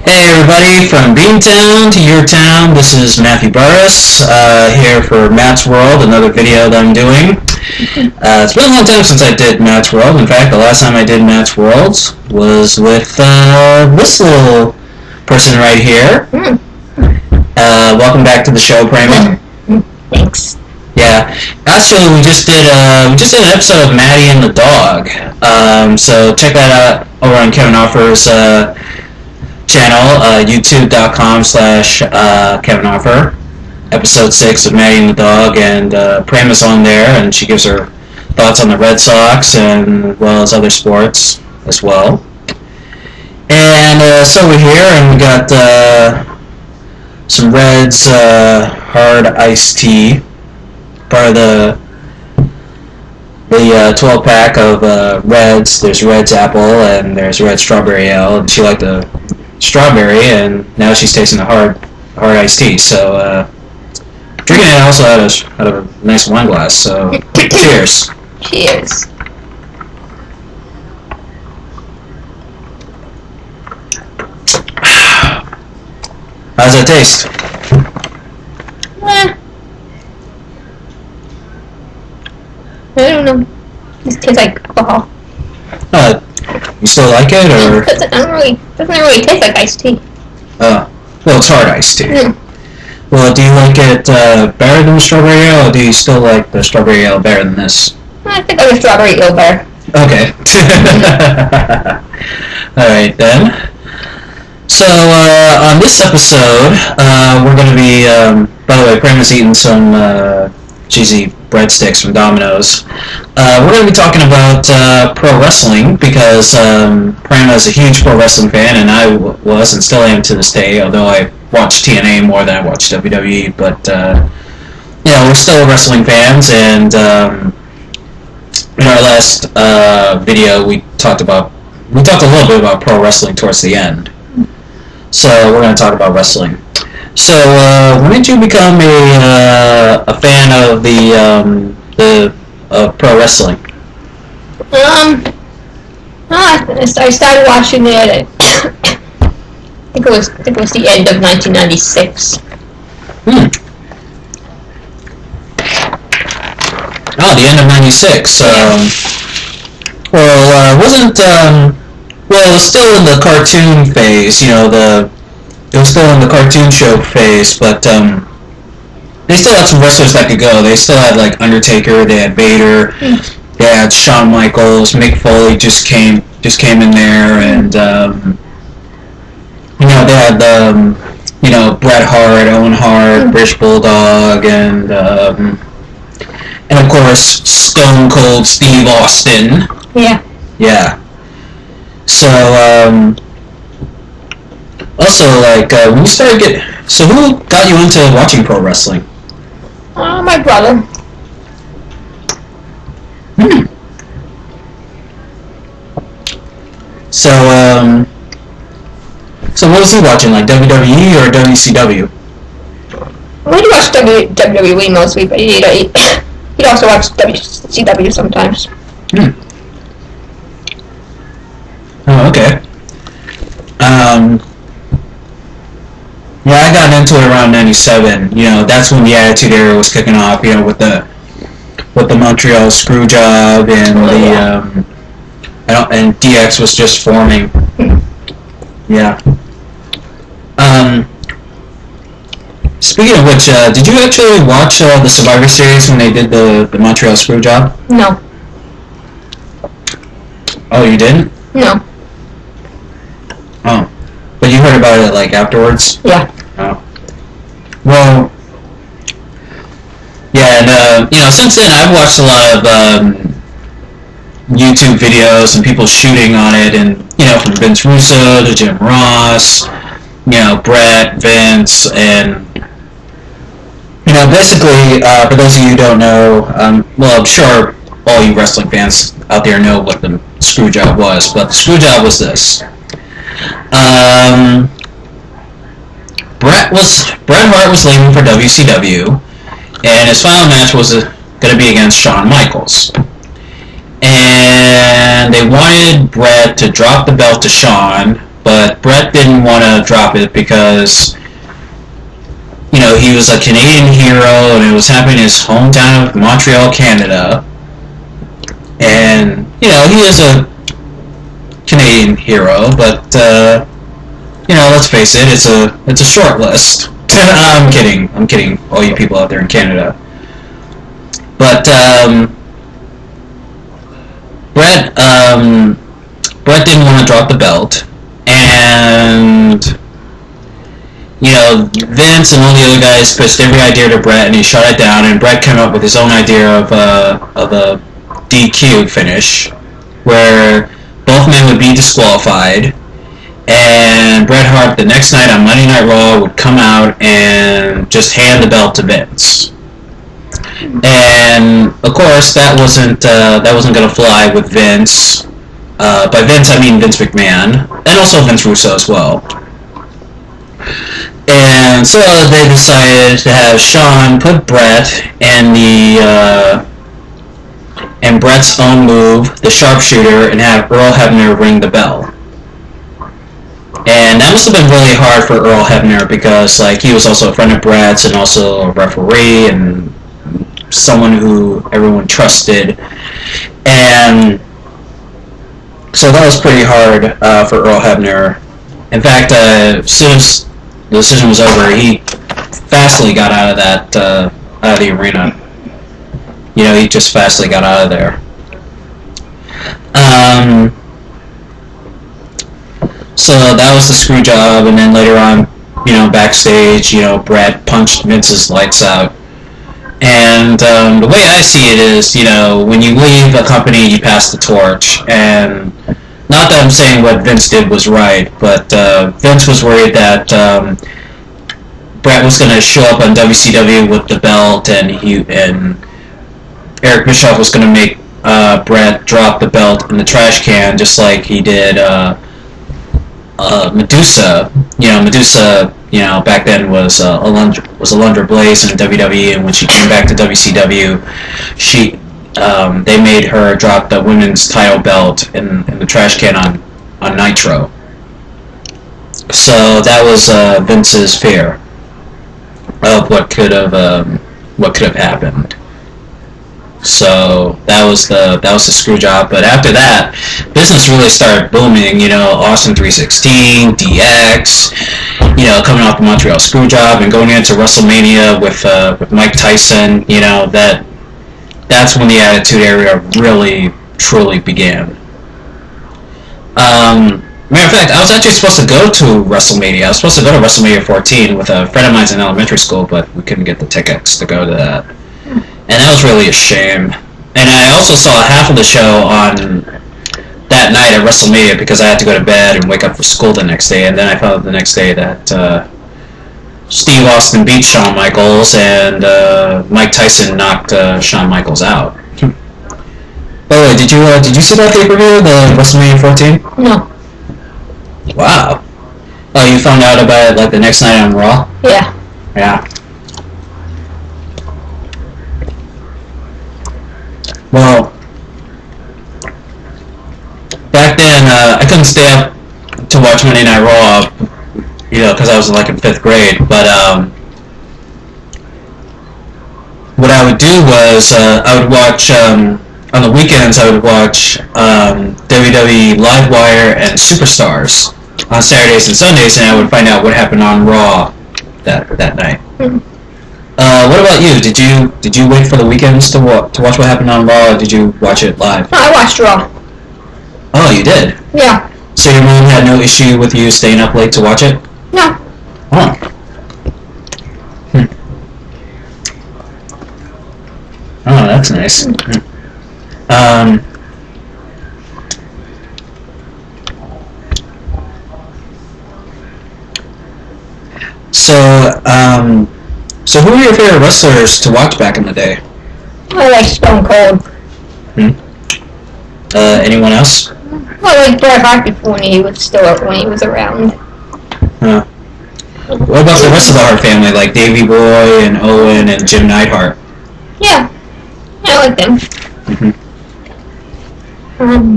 Hey everybody, from Beantown to your town, this is Matthew Burris, here for Matt's World, another video that I'm doing. It's been a long time since I did Matt's World. In fact, the last time I did Matt's World was with this little person right here. Welcome back to the show, Prema. Thanks. Yeah, actually we just did an episode of Maddie and the Dog. So check that out over on Kevin Offer's channel, youtube.com/Kevin Offer. Episode 6 of Maddie and the Dog, and Prema's on there, and she gives her thoughts on the Red Sox and as well as other sports as well. And so we're here, and we got some Reds hard iced tea, part of the 12-pack of Reds. There's Reds apple and there's Red strawberry ale, and she liked the strawberry, and now she's tasting the hard iced tea. So drinking it also out of a nice wine glass. So cheers. Cheers. How's that taste? I don't know. This tastes like alcohol. You still like it, or? Doesn't really taste like iced tea. Well, it's hard iced tea. Mm. Well, do you like it better than the strawberry ale, or do you still like the strawberry ale better than this? I think I like strawberry ale better. Okay. Alright then. So, on this episode, we're going to be, by the way, Prema's eating some cheesy breadsticks from Domino's. We're going to be talking about pro wrestling, because Prema is a huge pro wrestling fan, and I was and still am to this day, although I watch TNA more than I watch WWE, but, we're still wrestling fans, and in our last video, we talked a little bit about pro wrestling towards the end. So we're going to talk about wrestling. So when did you become a fan of the pro wrestling? I started watching it. I think it was the end of 1996. Oh, the end of '96. Well, it was still in the cartoon phase. It was still in the cartoon show phase, but they still had some wrestlers that could go. They still had like Undertaker. They had Vader. They had Shawn Michaels. Mick Foley just came in there, and they had Bret Hart, Owen Hart, British Bulldog, and of course Stone Cold Steve Austin. Yeah. Yeah. So also, when you started so who got you into watching pro wrestling? My brother. So what was he watching, like WWE or WCW? We do watch WWE mostly, but he'd also watch WCW sometimes. Oh, okay. Yeah, I got into it around '97. That's when the Attitude Era was kicking off. With the Montreal Screwjob and and DX was just forming. Yeah. Speaking of which, did you actually watch the Survivor Series when they did the Montreal Screwjob? No. Oh, you didn't? No. Oh. But you heard about it, afterwards? Yeah. Oh. Well, yeah, and, since then I've watched a lot of YouTube videos and people shooting on it, and, from Vince Russo to Jim Ross, Brett, Vince, and, basically, for those of you who don't know, well, I'm sure all you wrestling fans out there know what the screw job was, but the screw job was this. Bret Hart was leaving for WCW, and his final match was going to be against Shawn Michaels. And they wanted Bret to drop the belt to Shawn but Bret didn't want to drop it because, he was a Canadian hero, and it was happening in his hometown of Montreal, Canada. And, he is a Canadian hero, but, let's face it, it's a short list. I'm kidding, all you people out there in Canada. But, Bret didn't want to drop the belt, and Vince and all the other guys pitched every idea to Bret, and he shot it down. And Bret came up with his own idea of a DQ finish, where both men would be disqualified, and Bret Hart the next night on Monday Night Raw would come out and just hand the belt to Vince. And of course, that wasn't going to fly with Vince. By Vince, I mean Vince McMahon, and also Vince Russo as well. And so they decided to have Shawn put Bret in and Bret's own move, the sharpshooter, and have Earl Hebner ring the bell. And that must have been really hard for Earl Hebner because, he was also a friend of Bret's and also a referee and someone who everyone trusted. And so that was pretty hard for Earl Hebner. In fact, as soon as the decision was over, he fastly got out of the arena. He just fastly got out of there. So that was the screw job, and then later on, backstage, Bret punched Vince's lights out. And the way I see it is, when you leave a company, you pass the torch. And not that I'm saying what Vince did was right, but Vince was worried that Bret was going to show up on WCW with the belt, and Eric Bischoff was going to make Bret drop the belt in the trash can, just like he did Medusa. Medusa, back then was Alundra Blaze in WWE, and when she came back to WCW, they made her drop the women's title belt in the trash can on Nitro. So that was Vince's fear of what could have happened. So that was the screw job. But after that, business really started booming. Austin 316, DX, coming off the Montreal screw job and going into WrestleMania with Mike Tyson. That's when the Attitude Era really truly began. Matter of fact, I was actually supposed to go to WrestleMania. I was supposed to go to WrestleMania 14 with a friend of mine in elementary school, but we couldn't get the tickets to go to that. And that was really a shame. And I also saw half of the show on that night at WrestleMania because I had to go to bed and wake up for school the next day. And then I found out the next day that Steve Austin beat Shawn Michaels and Mike Tyson knocked Shawn Michaels out. By the way, did you see that pay-per-view, the WrestleMania 14? No. Wow. Oh, you found out about it the next night on Raw? Yeah. Yeah. Well, back then, I couldn't stay up to watch Monday Night Raw, because I was in 5th grade, but what I would do was, I would watch, on the weekends, I would watch WWE Livewire and Superstars on Saturdays and Sundays, and I would find out what happened on Raw that night. Mm-hmm. What about you? Did you wait for the weekends to watch what happened on Raw, or did you watch it live? No, I watched Raw. Oh, you did? Yeah. So your mom had no issue with you staying up late to watch it? No. Oh. Oh, that's nice. So who were your favorite wrestlers to watch back in the day? I like Stone Cold. Anyone else? I like Bret Hart before when he was around. Huh. What about the rest of the Hart family, like Davey Boy and Owen and Jim Neidhart? Yeah, I like them. Mm-hmm.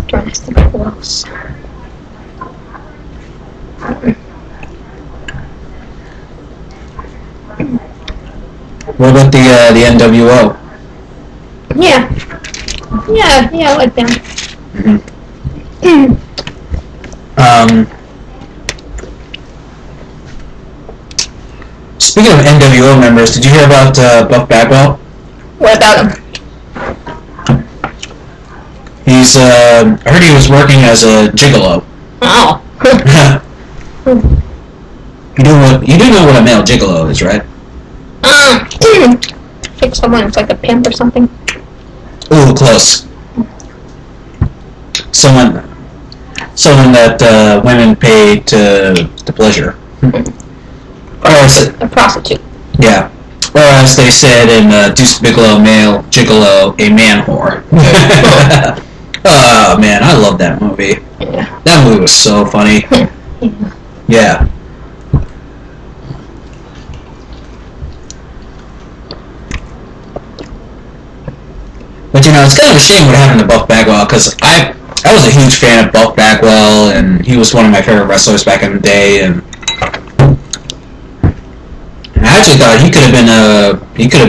trying to think who else. What about the NWO? Yeah, I like them. Mm-hmm. Speaking of NWO members, did you hear about Buff Bagwell? What about him? He's I heard he was working as a gigolo. Oh. You do know what a male gigolo is, right? Like someone it's like a pimp or something. Ooh, close. Someone that women pay to pleasure. Or a prostitute. Yeah. Or as they said in Deuce Bigalow, male gigolo, a man whore. Oh man, I love that movie. Yeah. That movie was so funny. Yeah. But it's kind of a shame what happened to Buff Bagwell, because I was a huge fan of Buff Bagwell, and he was one of my favorite wrestlers back in the day, and I actually thought he could have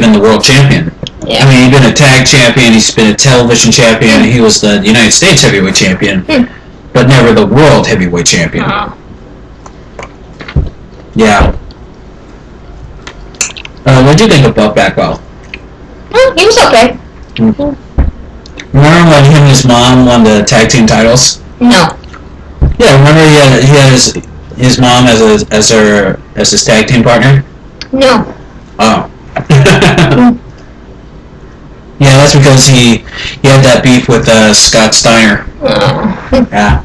been the world champion. Yeah. I mean, he's been a tag champion, he's been a television champion, he was the United States heavyweight champion, but never the world heavyweight champion. Yeah. What did you think of Buff Bagwell? He was okay. Remember when him and his mom won the tag team titles? No. Yeah, remember he had his mom as his tag team partner? No. Oh. Yeah, that's because he had that beef with Scott Steiner. Oh. Yeah.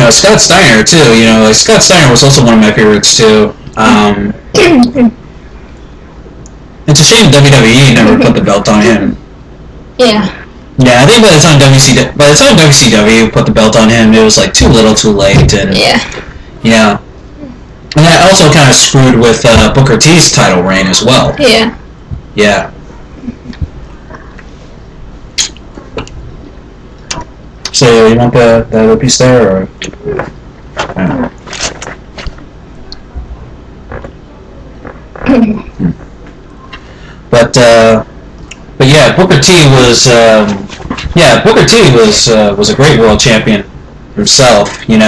Scott Steiner too. Scott Steiner was also one of my favorites too. It's a shame WWE never put the belt on him. Yeah. Yeah, I think by the time WCW put the belt on him, it was like too little, too late, and yeah, and that also kind of screwed with Booker T's title reign as well. Yeah. Yeah. So you want the other piece there, or? But yeah, Booker T was a great world champion himself. In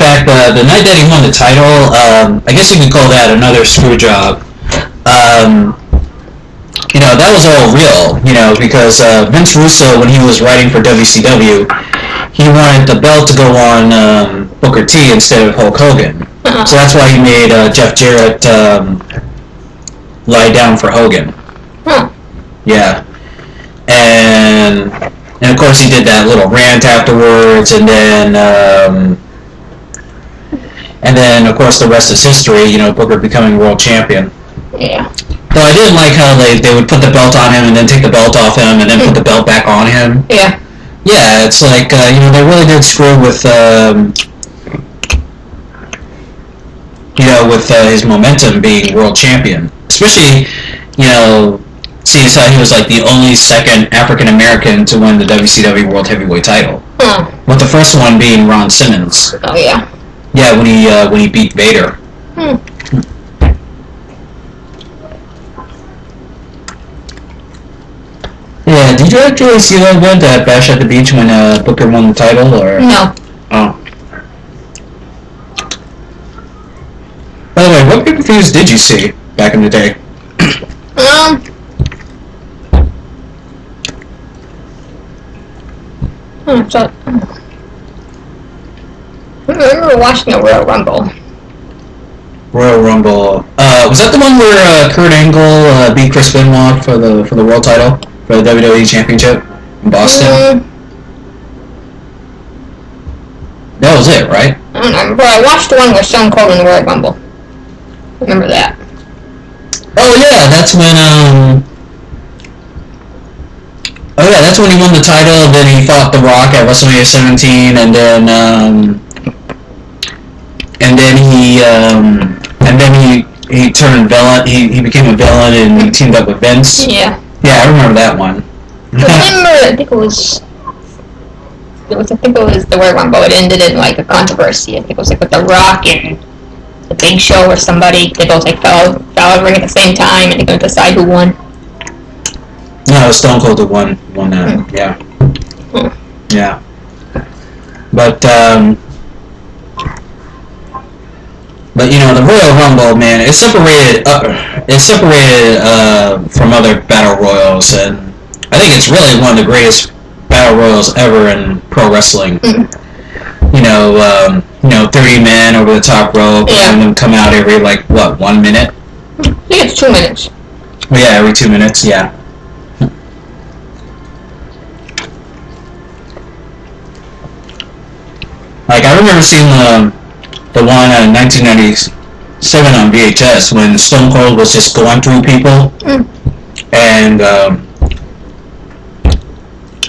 fact, the night that he won the title, I guess you could call that another screw job. That was all real, because Vince Russo, when he was writing for WCW, he wanted the belt to go on Booker T instead of Hulk Hogan. So that's why he made Jeff Jarrett lie down for Hogan. Yeah. And of course he did that little rant afterwards, and then of course the rest is history, Booker becoming world champion. Yeah. Though I didn't like how they would put the belt on him and then take the belt off him and then put the belt back on him. Yeah. Yeah, it's like, they really did screw with, with his momentum being world champion. Especially, seeing as how he was like the only second African American to win the WCW World Heavyweight title. With the first one being Ron Simmons. Oh yeah. Yeah, when he beat Vader. Yeah, did you actually see that event at Bash at the Beach when Booker won the title, or? No. Oh. By the way, what pay-per-views did you see back in the day? I remember watching the Royal Rumble. Royal Rumble. Was that the one where Kurt Angle beat Chris Benoit for the world title for the WWE Championship in Boston? That was it, right? I don't know, but I watched the one where Stone Cold in the Royal Rumble. Remember that? Oh yeah, that's when he won the title. Then he fought The Rock at WrestleMania 17, and then and then he turned villain. He became a villain and he teamed up with Vince. Yeah. Yeah, I remember that one. I think it was the Royal Rumble. It ended in like a controversy. I think it was like with The Rock and The Big Show or somebody. They both like fell out of the ring at the same time, and they couldn't decide who won. No, Stone Cold won that. Yeah. Yeah. But you know, the Royal Rumble, man, it's separated from other battle royals, and I think it's really one of the greatest battle royals ever in pro wrestling. You know, 30 men over the top rope, and them come out every 1 minute. I think it's 2 minutes. Well, yeah, every 2 minutes. Yeah. Like, I remember seeing the one in 1997 on VHS when Stone Cold was just going through people, and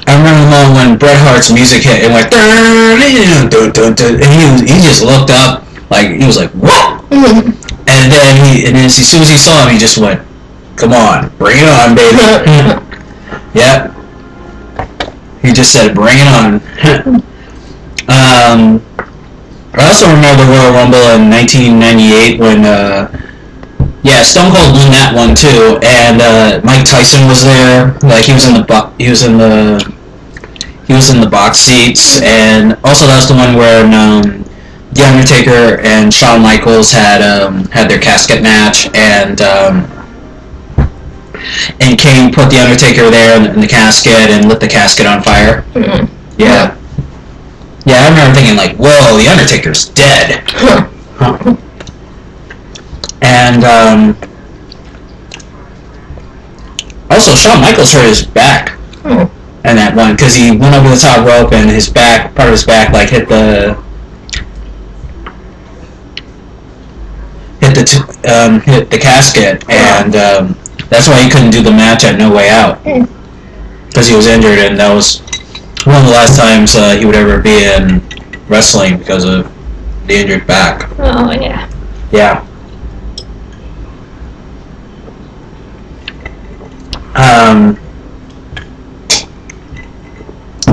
I remember the moment when Bret Hart's music hit and went, and he just looked up, like, he was like, what? And then as soon as he saw him, he just went, come on, bring it on, baby. Yep. He just said, bring it on. I also remember the Royal Rumble in 1998 when, Stone Cold won that one too, and Mike Tyson was there. Like he was in the box seats, and also that was the one where The Undertaker and Shawn Michaels had their casket match, and Kane put The Undertaker there in the casket and lit the casket on fire. Mm-hmm. Yeah. Yeah, I remember thinking like, whoa, The Undertaker's dead. Huh. And also Shawn Michaels hurt his back in that one because he went over the top rope and part of his back hit the casket, and that's why he couldn't do the match at No Way Out because he was injured, and that was one of the last times he would ever be in wrestling because of the injured back. Oh, yeah. Yeah.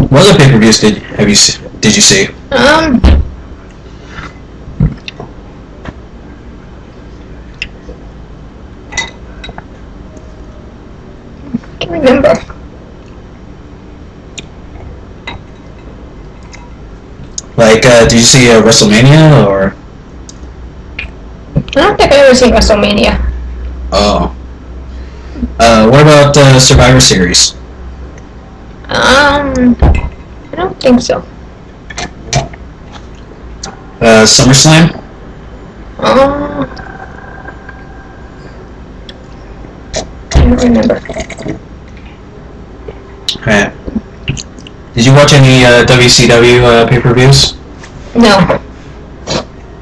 What other pay-per-views did you see? I can't remember. Did you see WrestleMania or? I don't think I've ever seen WrestleMania. Oh. What about Survivor Series? I don't think so. SummerSlam? I don't remember. Okay. Did you watch any WCW pay-per-views? No.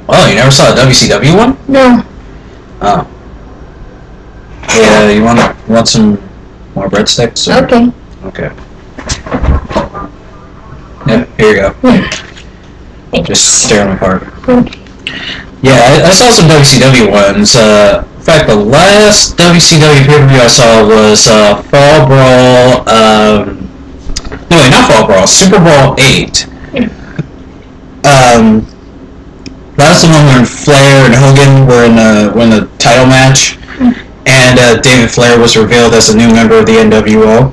Oh, you never saw a WCW one? No. Oh. Yeah, you want some more breadsticks? Or? Okay. Okay. Yeah, here you go. Just stare them apart. Okay. Yeah, I saw some WCW ones. In fact, the last WCW pay-per-view I saw was Fall Brawl. No, wait, not Fall Brawl. Super Bowl 8. That was the one when Flair and Hogan were in the title match, and David Flair was revealed as a new member of the NWO.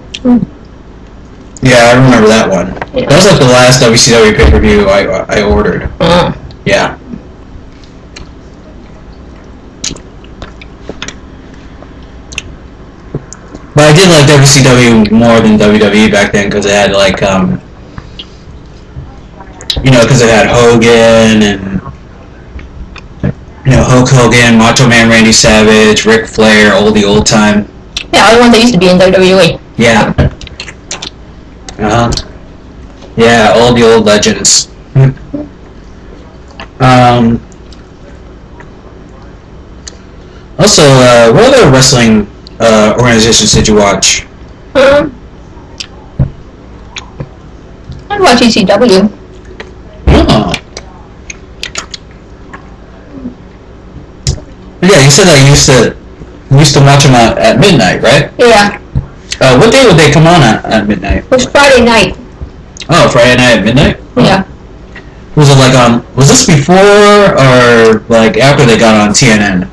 Yeah, I remember that one. Yeah. That was the last WCW pay-per-view I ordered. Yeah. But I did like WCW more than WWE back then because it had because it had Hogan and Hulk Hogan, Macho Man Randy Savage, Ric Flair, all the old time. Yeah, all the ones that used to be in WWE. Yeah. Yeah, all the old legends. Also, what other wrestling organizations did you watch? I'd watch ECW. Oh. Yeah, you said that you used to watch them at midnight, right? Yeah. What day would they come on at midnight? It was Friday night. Oh, Friday night at midnight? Yeah. Was it like was this before or like after they got on TNN?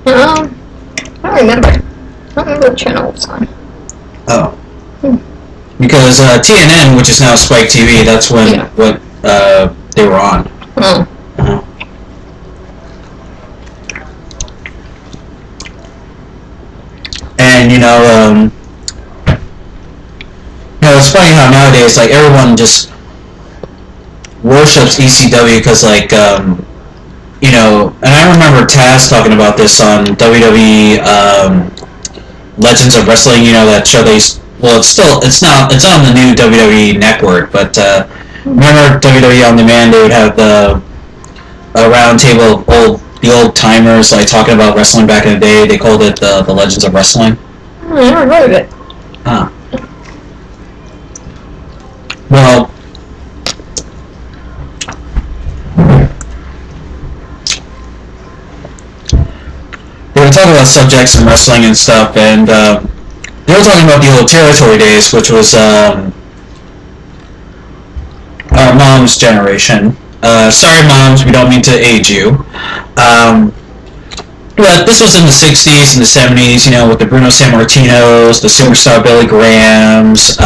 I don't remember. I don't remember what channel it was on. Oh. Because TNN, which is now Spike TV, that's when what they were on. Oh. Uh-huh. And it's funny how nowadays like everyone just worships ECW because and I remember Taz talking about this on WWE Legends of Wrestling. That show it's on the new WWE network, but remember WWE On Demand, they would have a round table of the old timers like talking about wrestling back in the day. They called it the Legends of Wrestling. I never heard of it. Huh. Well, they were talking about subjects in wrestling and stuff, and they were talking about the old territory days, which was our mom's generation. Sorry, moms, we don't mean to age you. But this was in the 60s and the 70s, with the Bruno Sammartinos, the Superstar Billy Grahams,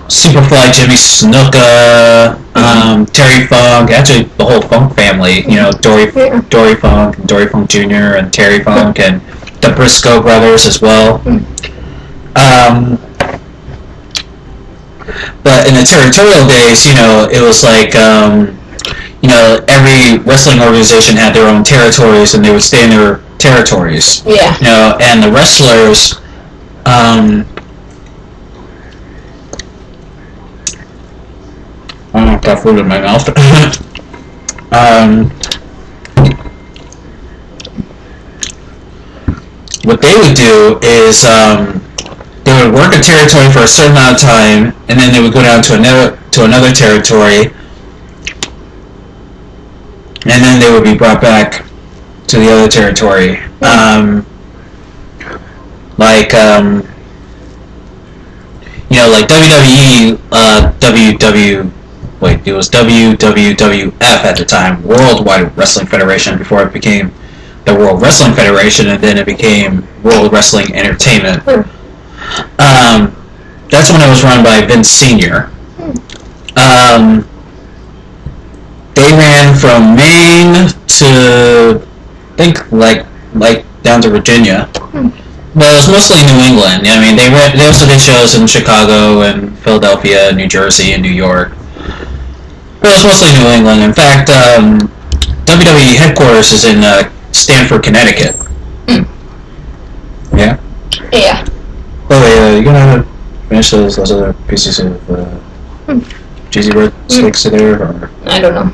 Superfly Jimmy Snuka, Terry Funk, actually the whole Funk family, Dory Funk, and Dory Funk Jr., and Terry Funk, and the Briscoe brothers as well. But in the territorial days, it was like, every wrestling organization had their own territories, and they would stay in their territories. Yeah. And the wrestlers, I got food in my mouth. What they would do is they would work a territory for a certain amount of time, and then they would go down to another territory, and then they would be brought back to the other territory. Like WWE, it was WWF at the time, Worldwide Wrestling Federation, before it became the World Wrestling Federation, and then it became World Wrestling Entertainment. That's when it was run by Vince Sr. They ran from Maine to, I think, like down to Virginia. But it was mostly New England. I mean, they also did shows in Chicago and Philadelphia, New Jersey, and New York. But it was mostly New England. In fact, WWE headquarters is in Stamford, Connecticut. Yeah? Yeah. Oh, wait, you gonna finish those other pieces of cheesy bread sticks there? Or? I don't know.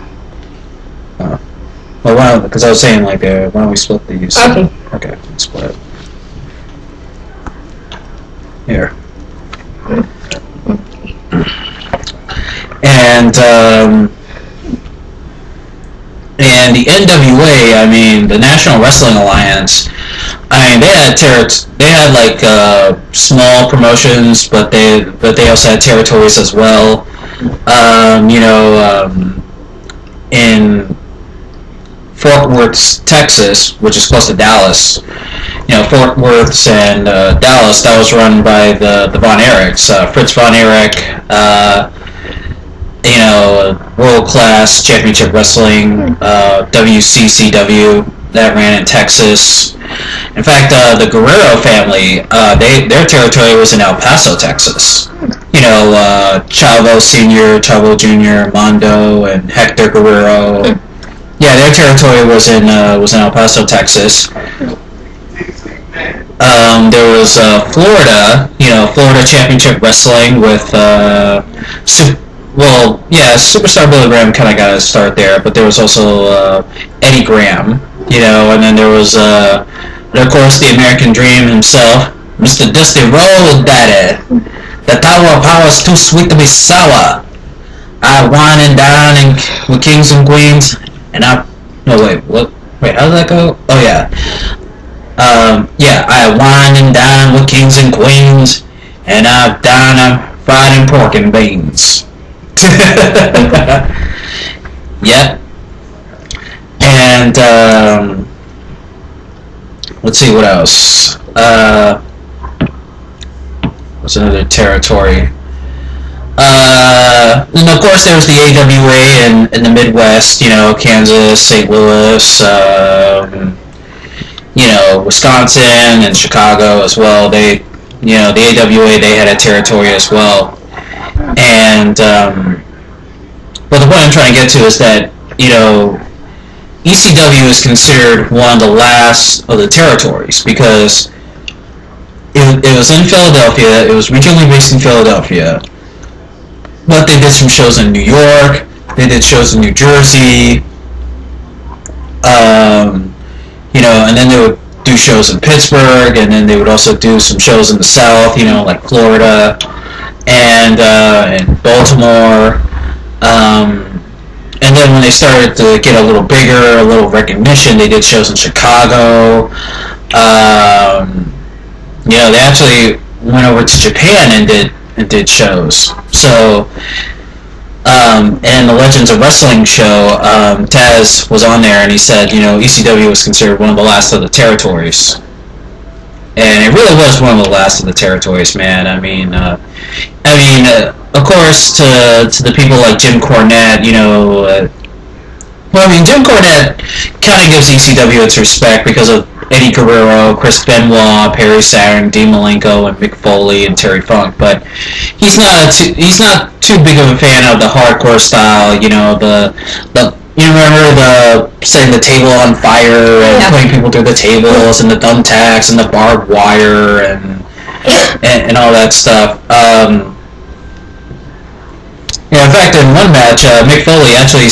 Well, because I was saying, like, why don't we split these? Okay. Okay, let's split it. Here. And the NWA, I mean, the National Wrestling Alliance, I mean, they had like small promotions, but they also had territories as well. In Fort Worth, Texas, which is close to Dallas, Fort Worth and Dallas, that was run by the Von Erichs, Fritz Von Erich, World Class Championship Wrestling, WCCW, that ran in Texas. In fact, the Guerrero family, their territory was in El Paso, Texas. Chavo Sr., Chavo Jr., Mondo, and Hector Guerrero. Yeah, their territory was in El Paso, Texas. There was Florida, Florida Championship Wrestling with Superstar Billy Graham kind of got a start there, but there was also Eddie Graham, and then there was, of course, the American Dream himself, Mr. Dusty Road Daddy. The Tower of Power is too sweet to be sour. I wine and dine with kings and queens, and I. No, wait, what? Wait, how did that go? Oh, yeah. Yeah, I wine and dine with kings and queens, and I dine on fried and pork and beans. Yep. And, let's see what else. What's another territory? And of course there was the AWA in the Midwest, Kansas, St. Louis, Wisconsin and Chicago as well. They, the AWA, they had a territory as well. And, but the point I'm trying to get to is that, ECW is considered one of the last of the territories because it was in Philadelphia. It was regionally based in Philadelphia. But they did some shows in New York. They did shows in New Jersey. And then they would do shows in Pittsburgh, and then they would also do some shows in the South, like Florida and Baltimore. And then when they started to get a little bigger, a little recognition, they did shows in Chicago. They actually went over to Japan and did shows. So, and the Legends of Wrestling show, Taz was on there and he said, ECW was considered one of the last of the territories. And it really was one of the last of the territories, man. I mean, of course, to the people like Jim Cornette, Jim Cornette kind of gives ECW its respect because of Eddie Guerrero, Chris Benoit, Perry Saturn, Dean Malenko, and Mick Foley and Terry Funk. But he's not too big of a fan of the hardcore style. You remember setting the table on fire and putting people through the tables and the thumbtacks and the barbed wire and all that stuff. In fact, in one match, Mick Foley actually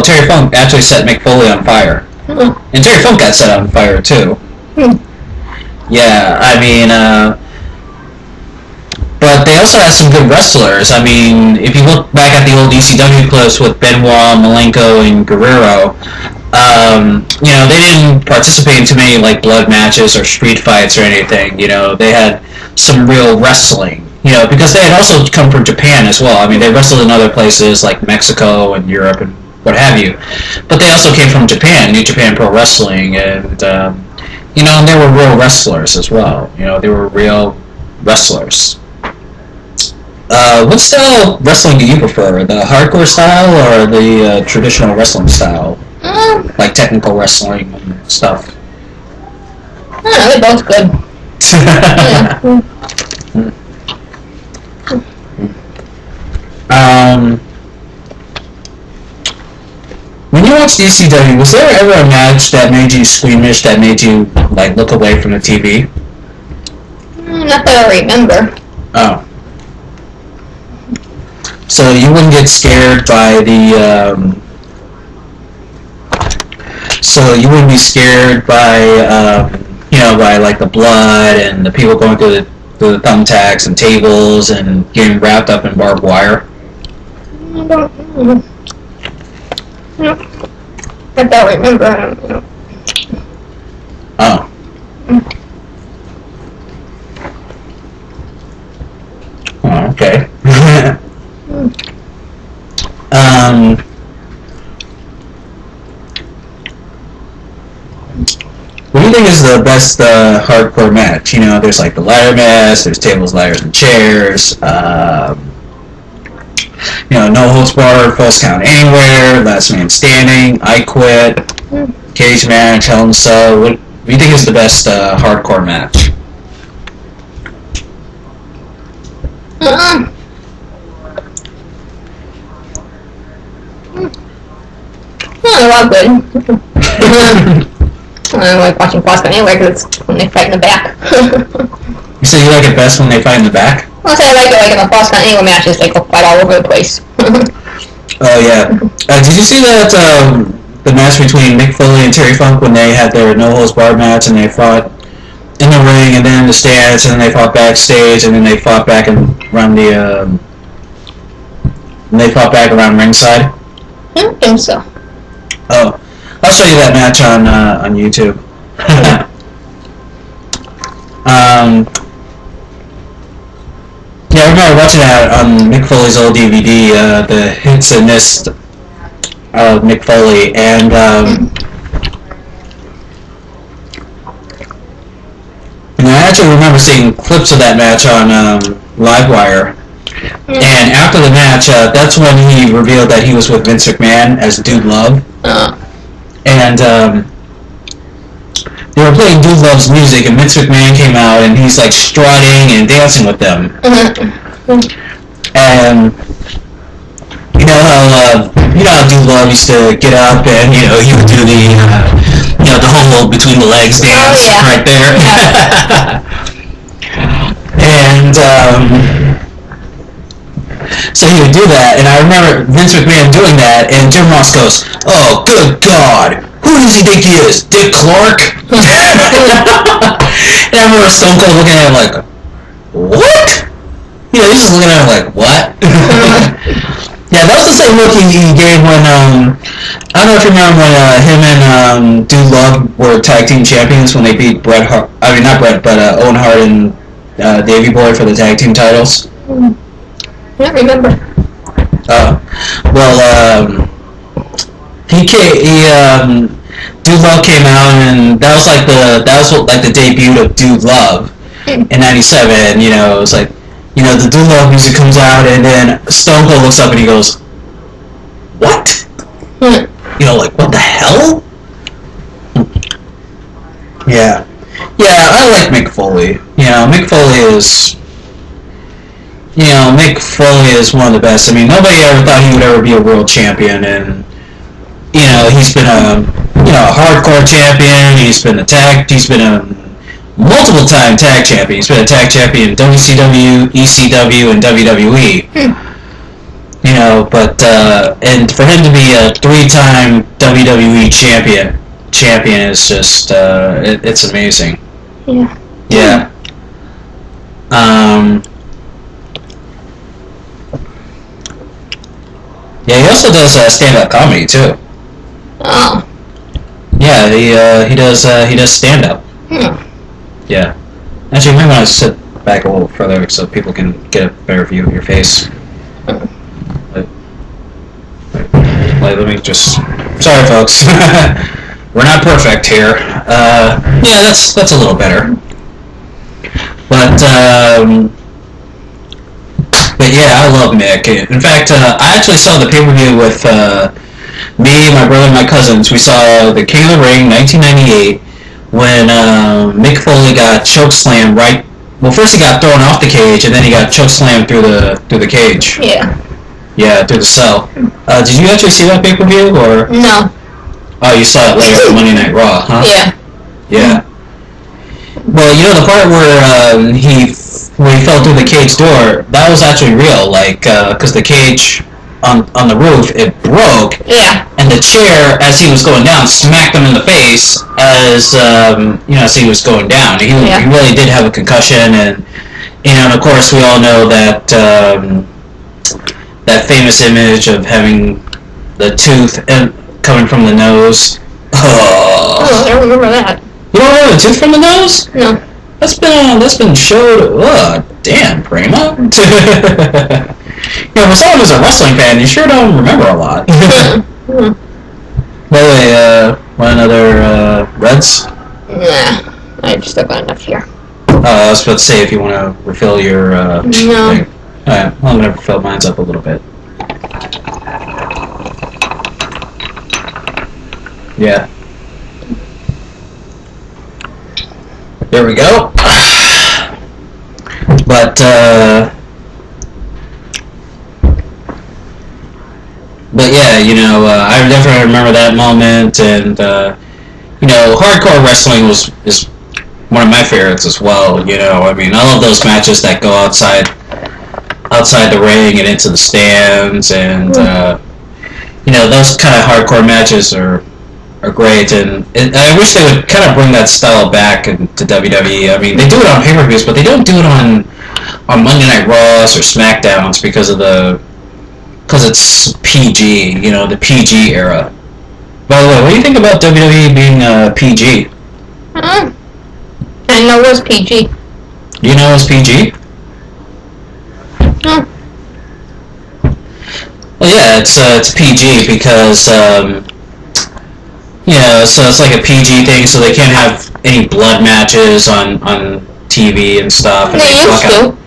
Terry Funk actually set Mick Foley on fire. And Terry Funk got set on fire, too. Yeah, but they also had some good wrestlers. If you look back at the old ECW clips with Benoit, Malenko, and Guerrero, they didn't participate in too many, blood matches or street fights or anything. They had some real wrestling. Because they had also come from Japan as well. They wrestled in other places like Mexico and Europe and what have you. But they also came from Japan, New Japan Pro Wrestling, and, and they were real wrestlers as well. They were real wrestlers. What style of wrestling do you prefer? The hardcore style or the traditional wrestling style? Like technical wrestling and stuff? I don't know, they're both good. When you watched ECW, was there ever a match that made you squeamish, that made you look away from the TV? Not that I remember. Oh. So you wouldn't get scared by the so you wouldn't be scared by by the blood and the people going through the thumbtacks and tables and getting wrapped up in barbed wire? I don't remember. I don't know. Oh. Oh, okay. What do you think is the best hardcore match? There's the ladder match, there's tables, ladders, and chairs. No holds barred, false count anywhere, last man standing, I quit, cage match, hell in a cell. What do you think is the best hardcore match? They're all good. I don't like watching False Count Anywhere because it's when they fight in the back. You say you like it best when they fight in the back? I'll say I like it in the False Count Anywhere matches, they go fight all over the place. Oh, yeah. Did you see that, the match between Mick Foley and Terry Funk when they had their no-holds-barred match and they fought in the ring and then in the stands and then they fought backstage and then they fought back and around the And they fought back around ringside? I don't think so. Oh, I'll show you that match on YouTube. Yeah, I remember watching that on Mick Foley's old DVD, the hits and miss of Mick Foley, and I actually remember seeing clips of that match on Livewire. And after the match, that's when he revealed that he was with Vince McMahon as Dude Love. And they were playing Dude Love's music, and Vince McMahon came out, and he's like strutting and dancing with them. And you know how Dude Love used to get up, and he would do the the whole between the legs dance right there. And so he would do that, and I remember Vince McMahon doing that, and Jim Ross goes, "Oh, good God, who does he think he is, Dick Clark?" And I remember Stone Cold looking at him like, "What?" He's just looking at him like, "What?" Yeah, that was the same look he gave when, I don't know if you remember when him and Dude Love were tag team champions when they beat Bret Hart, I mean not Bret, but Owen Hart and Davey Boy for the tag team titles. I don't remember. Dude Love came out, and that was like the debut of Dude Love in '97. It was like, the Dude Love music comes out, and then Stone Cold looks up and he goes, "What?" Like, what the hell? Yeah, I like Mick Foley. Mick Foley is one of the best. I mean, nobody ever thought he would ever be a world champion, and he's been a hardcore champion. He's been a multiple-time tag champion. He's been a tag champion in WCW, ECW, and WWE. But and for him to be a 3-time WWE champion is just it's amazing. Yeah. Yeah. Yeah, he also does stand-up comedy too. Oh. Yeah, he does stand-up. Yeah. Actually, you might want to sit back a little further so people can get a better view of your face. Let me just... Sorry, folks. We're not perfect here. Yeah, that's a little better. But yeah, I love Mick. In fact, I actually saw the pay-per-view with me, my brother, and my cousins. We saw the King of the Ring, 1998, when Mick Foley got chokeslammed right... Well, first he got thrown off the cage, and then he got chokeslammed through the cage. Yeah. Yeah, through the cell. Did you actually see that pay-per-view, or...? No. Oh, you saw it later on Monday Night Raw, huh? Yeah. Yeah. Well, the part where he fell through the cage door, that was actually real, like, because the cage on the roof, it broke. Yeah. And the chair, as he was going down, smacked him in the face as he was going down. He really did have a concussion, and of course we all know that that famous image of having the tooth coming from the nose. Oh, I don't remember that. You don't remember the tooth from the nose? No. That's been showed. Oh, damn, Prema. For someone who's a wrestling fan, you sure don't remember a lot. By the way, want another Reds? Nah, I've still got enough here. I was about to say if you want to refill your no. thing. Alright, well, I'm going to refill mine up a little bit. Yeah. There we go. But yeah, I definitely remember that moment, and hardcore wrestling is one of my favorites as well. I mean, I love those matches that go outside the ring and into the stands, and those kind of hardcore matches are great, and I wish they would kind of bring that style back into WWE. I mean, they do it on pay-per-views, but they don't do it on Monday Night Raws or SmackDowns because of the because it's PG, the PG era. By the way, what do you think about WWE being PG? I know it was PG. You know it's PG? Oh. Well, yeah, it's PG because so it's like a PG thing, so they can't have any blood matches on TV and stuff. And They used to.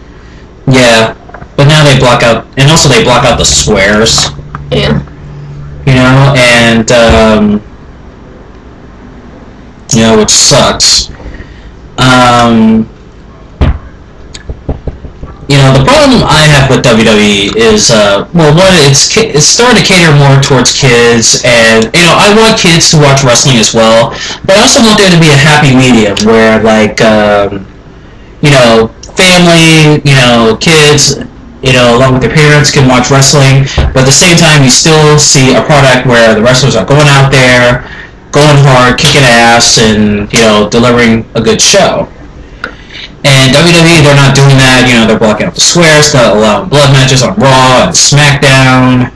Yeah, but now they block out, and also they block out the swears. Yeah. And which sucks. The problem I have with WWE is, one, it's starting to cater more towards kids, and I want kids to watch wrestling as well, but I also want there to be a happy medium where, like, family, kids, along with their parents can watch wrestling, but at the same time you still see a product where the wrestlers are going out there, going hard, kicking ass, and, delivering a good show. And WWE, they're not doing that. They're blocking out the swears, not allowing blood matches on Raw and SmackDown.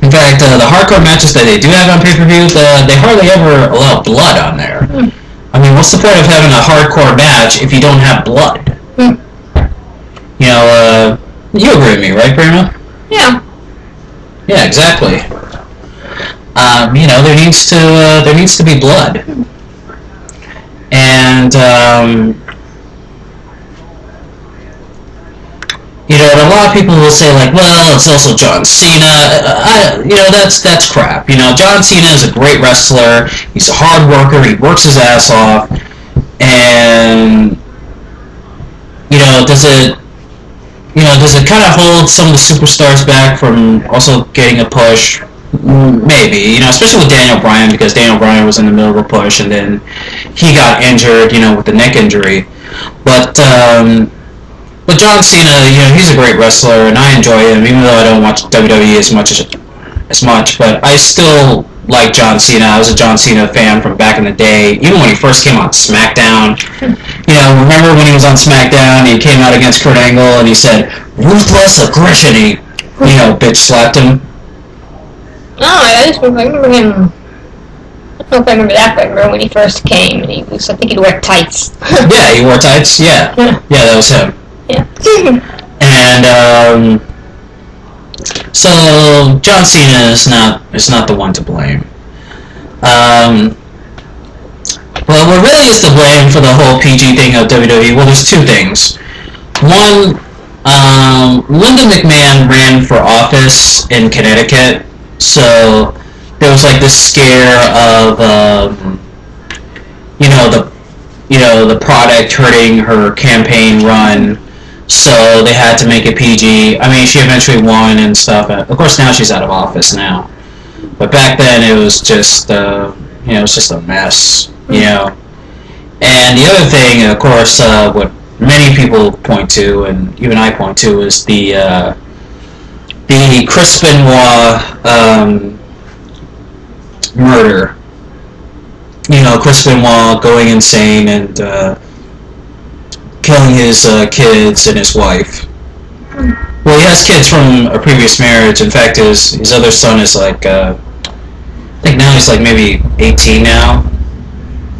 In fact, the hardcore matches that they do have on pay-per-view, they hardly ever allow blood on there. I mean, what's the point of having a hardcore match if you don't have blood? You agree with me, right, Prema? Yeah. Yeah, exactly. There needs to be blood. And, and a lot of people will say, like, well, it's also John Cena. That's crap. John Cena is a great wrestler. He's a hard worker. He works his ass off. And, does it kind of hold some of the superstars back from also getting a push? Maybe, especially with Daniel Bryan, because Daniel Bryan was in the middle of a push and then he got injured, with the neck injury. But John Cena, he's a great wrestler and I enjoy him, even though I don't watch WWE as much. But I still like John Cena. I was a John Cena fan from back in the day, even when he first came on SmackDown. Remember when he was on SmackDown? He came out against Kurt Angle and he said, "Ruthless aggression." He, bitch slapped him. No, I remember him. I don't know if I remember that, but I remember when he first came, and I think he'd wear tights. Yeah, he wore tights, yeah. Yeah, that was him. Yeah. And, so, John Cena is not the one to blame. Well, what really is to blame for the whole PG thing of WWE, well, there's two things. One, Linda McMahon ran for office in Connecticut, so there was like this scare of the product hurting her campaign run, so they had to make it PG. I mean, she eventually won and stuff. Of course, now she's out of office now, but back then it was just it's just a mess, And the other thing, of course, what many people point to, and even I point to, is the Chris Benoit murder. Chris Benoit going insane and killing his kids and his wife. Well, he has kids from a previous marriage. In fact, his other son is like, I think now he's like maybe 18 now.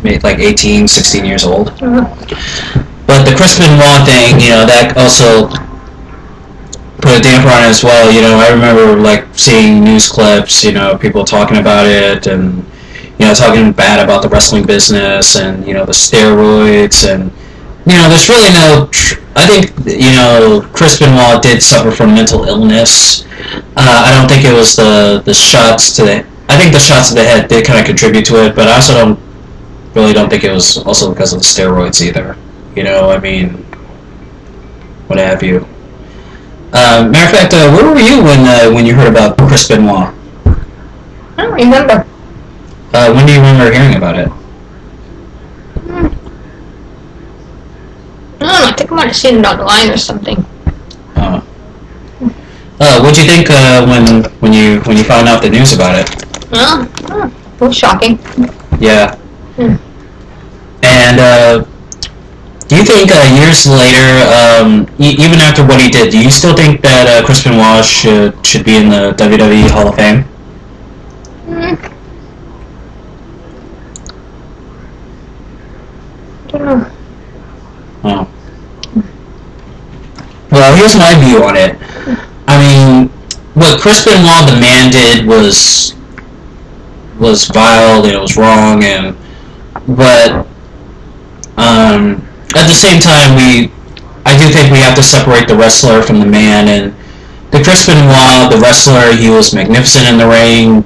Maybe like 18, 16 years old. But the Chris Benoit thing, that also put a damper on it as well. I remember like seeing news clips, people talking about it and, talking bad about the wrestling business and, the steroids and, there's really no, I think, Chris Benoit did suffer from mental illness. I don't think it was the shots to the, I think the shots to the head did kind of contribute to it, but I also don't think it was also because of the steroids either. What have you. Matter of fact, where were you when you heard about Chris Benoit? I don't remember. When do you remember hearing about it? I think I might have seen it online or something. What'd you think when you found out the news about it? It was shocking. Yeah. And Do you think years later, even after what he did, do you still think that Chris Benoit should be in the WWE Hall of Fame? Mm, I don't know. Oh. Well, here's my view on it. I mean, what Chris Benoit the Man did was vile and it was wrong, but at the same time, I do think we have to separate the wrestler from the man. And the Chris Benoit, the wrestler, he was magnificent in the ring.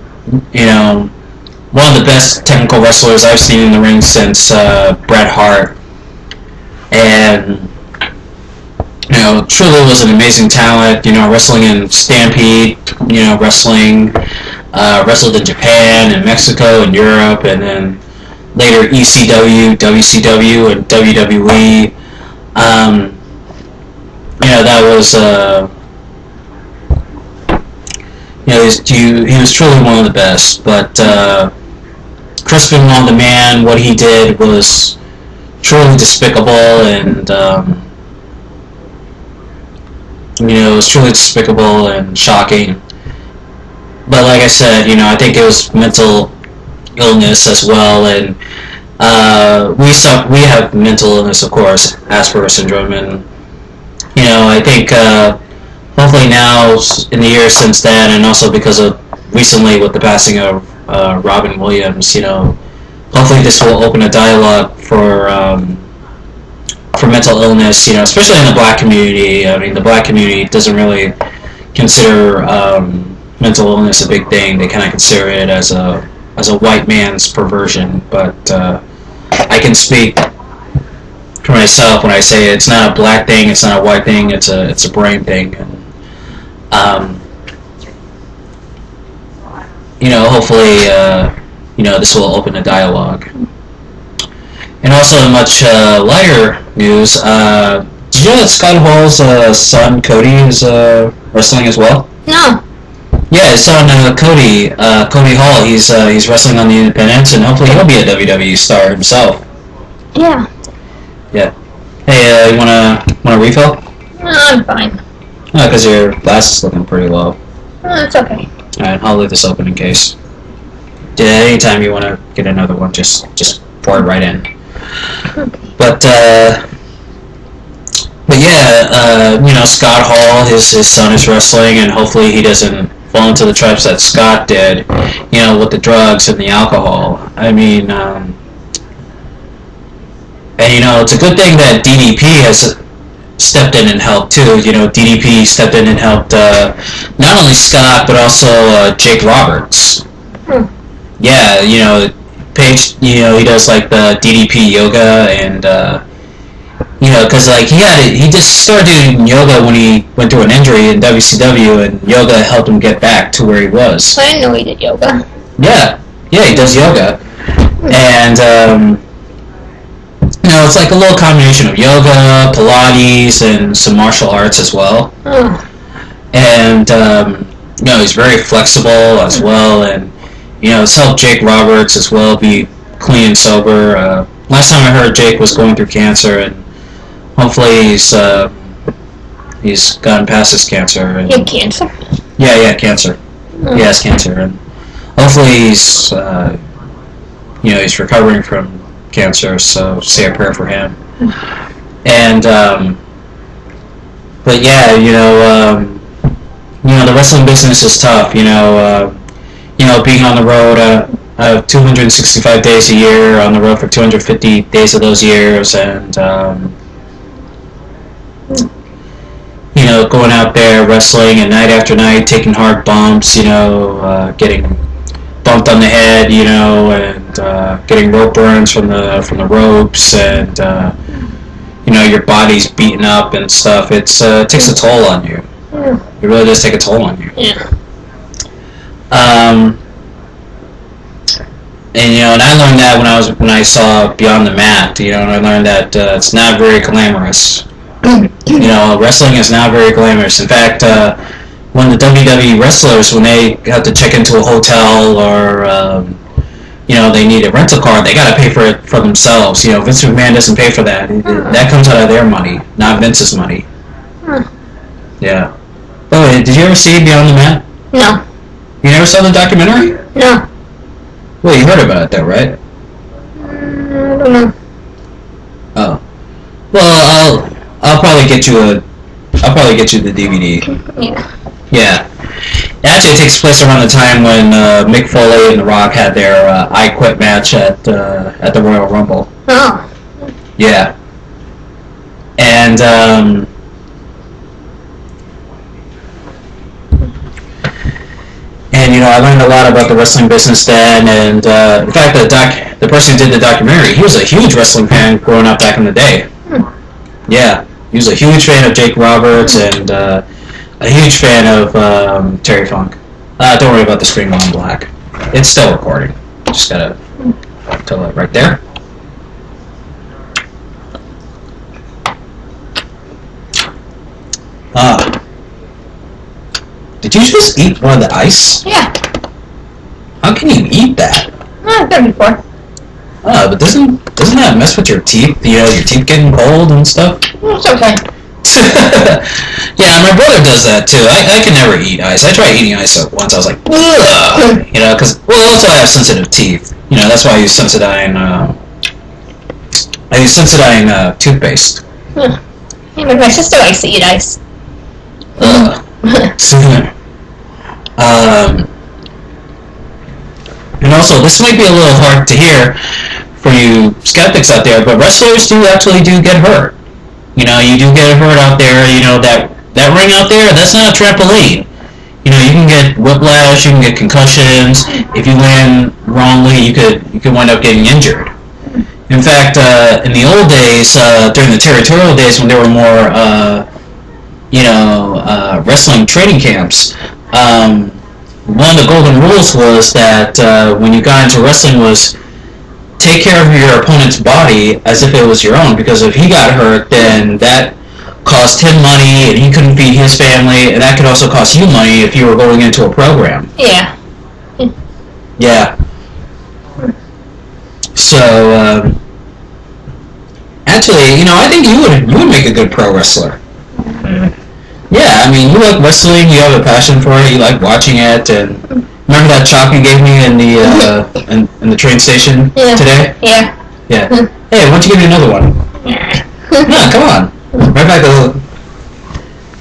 You know, one of the best technical wrestlers I've seen in the ring since Bret Hart, and truly was an amazing talent. Wrestling in Stampede. Wrestled in Japan and Mexico and Europe, and then later ECW, WCW, and WWE. That was he was truly one of the best. But Chris Benoit, the Man, what he did was truly despicable, and it was truly despicable and shocking. But like I said, I think it was mental illness as well, and we have mental illness, of course, Asperger's syndrome, and I think hopefully now in the years since then, and also because of recently with the passing of Robin Williams, hopefully this will open a dialogue for mental illness, especially in the black community. I mean, the black community doesn't really consider mental illness a big thing. They kind of consider it as a white man's perversion, but I can speak for myself when I say it's not a black thing, it's not a white thing, it's a brain thing, and hopefully this will open a dialogue. And also in much lighter news, did you know that Scott Hall's son Cody is wrestling as well? No. Yeah, his son Cody Hall. He's wrestling on the Independents, and hopefully he'll be a WWE star himself. Yeah. Yeah. Hey, you wanna refill? No, I'm fine. Oh, because your glass is looking pretty low. It's okay. Alright, I'll leave this open in case. Yeah, anytime you wanna get another one, just pour it right in. Okay. But yeah, Scott Hall, his son is wrestling, and hopefully he doesn't fall into the traps that Scott did, with the drugs and the alcohol. I mean, and it's a good thing that DDP has stepped in and helped too. DDP stepped in and helped not only Scott but also Jake Roberts. Yeah, Paige, he does like the DDP yoga, and because he just started doing yoga when he went through an injury in WCW, and yoga helped him get back to where he was. I didn't know he did yoga. Yeah, he does yoga, and it's like a little combination of yoga, Pilates, and some martial arts as well. And he's very flexible as well, and it's helped Jake Roberts as well be clean and sober. Last time I heard, Jake was going through cancer, and hopefully he's gotten past his cancer. And, he had cancer? Yeah, he had cancer. He has cancer, and hopefully he's recovering from cancer. So say a prayer for him. And but yeah, the wrestling business is tough. Being on the road 265 days a year, on the road for 250 days of those years, and going out there wrestling and night after night, taking hard bumps, getting bumped on the head, and getting rope burns from the ropes, and your body's beaten up and stuff. It takes a toll on you. It really does take a toll on you. Yeah. And I learned that when I saw Beyond the Mat. And I learned that it's not very glamorous. Wrestling is not very glamorous. In fact, when the WWE wrestlers, when they have to check into a hotel or they need a rental car, they got to pay for it for themselves. Vince McMahon doesn't pay for that. That comes out of their money, not Vince's money. Yeah. Oh, wait, did you ever see Beyond the Mat? No. You never saw the documentary? No. Well, you heard about it though, right? I don't know. Oh. Well, I'll probably get you the DVD. Yeah. Yeah. It actually takes place around the time when Mick Foley and The Rock had their I Quit match at the Royal Rumble. Oh. Yeah. And I learned a lot about the wrestling business then, and in fact, the person who did the documentary, he was a huge wrestling fan growing up back in the day. Yeah, he was a huge fan of Jake Roberts and a huge fan of Terry Funk. Don't worry about the screen going black. It's still recording. Just gotta tell it right there. Did you just eat one of the ice? Yeah. How can you eat that? I've done it before. But doesn't that mess with your teeth? Your teeth getting cold and stuff? It's okay. Yeah, my brother does that too. I can never eat ice. I tried eating ice once. I was like, ugh. Because also I have sensitive teeth. That's why I use Sensodyne. I use Sensodyne toothpaste. Yeah, but my sister likes to eat ice. And also, this might be a little hard to hear for you skeptics out there, but wrestlers do get hurt. You do get hurt out there. That ring out there, that's not a trampoline. You can get whiplash, you can get concussions. If you land wrongly, you could wind up getting injured. In fact, in the old days, during the territorial days when there were more, wrestling training camps, one of the golden rules was that when you got into wrestling was take care of your opponent's body as if it was your own, because if he got hurt, then that cost him money and he couldn't feed his family, and that could also cost you money if you were going into a program. Yeah. Yeah. So, actually, I think you would make a good pro wrestler. Yeah, you like wrestling, you have a passion for it, you like watching it, and remember that chop you gave me in the in the train station today? Yeah. Yeah. Hey, why don't you give me another one? No, come on. Right back to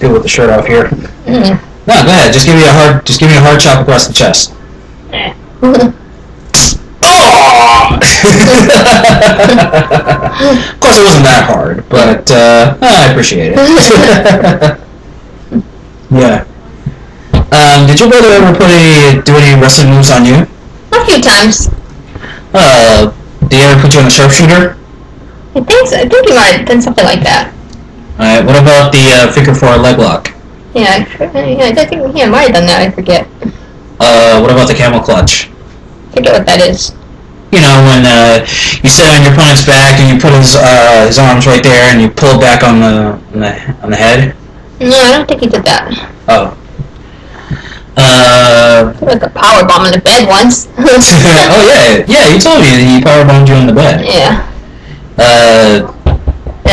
do with the shirt off here. No, go ahead. Just give me a hard chop across the chest. Oh! Of course, it wasn't that hard, but I appreciate it. Yeah. Did your brother ever do any wrestling moves on you? A few times. Did he ever put you on the sharpshooter? I think so. I think he might have done something like that. Alright, what about the figure 4 leg lock? Yeah, I think he might have done that. I forget. What about the camel clutch? I forget what that is. When you sit on your opponent's back and you put his arms right there and you pull it back on the head? No, I don't think he did that. Oh. Like a power bomb in the bed once. Oh yeah, you told me he power bombed you on the bed. Yeah. I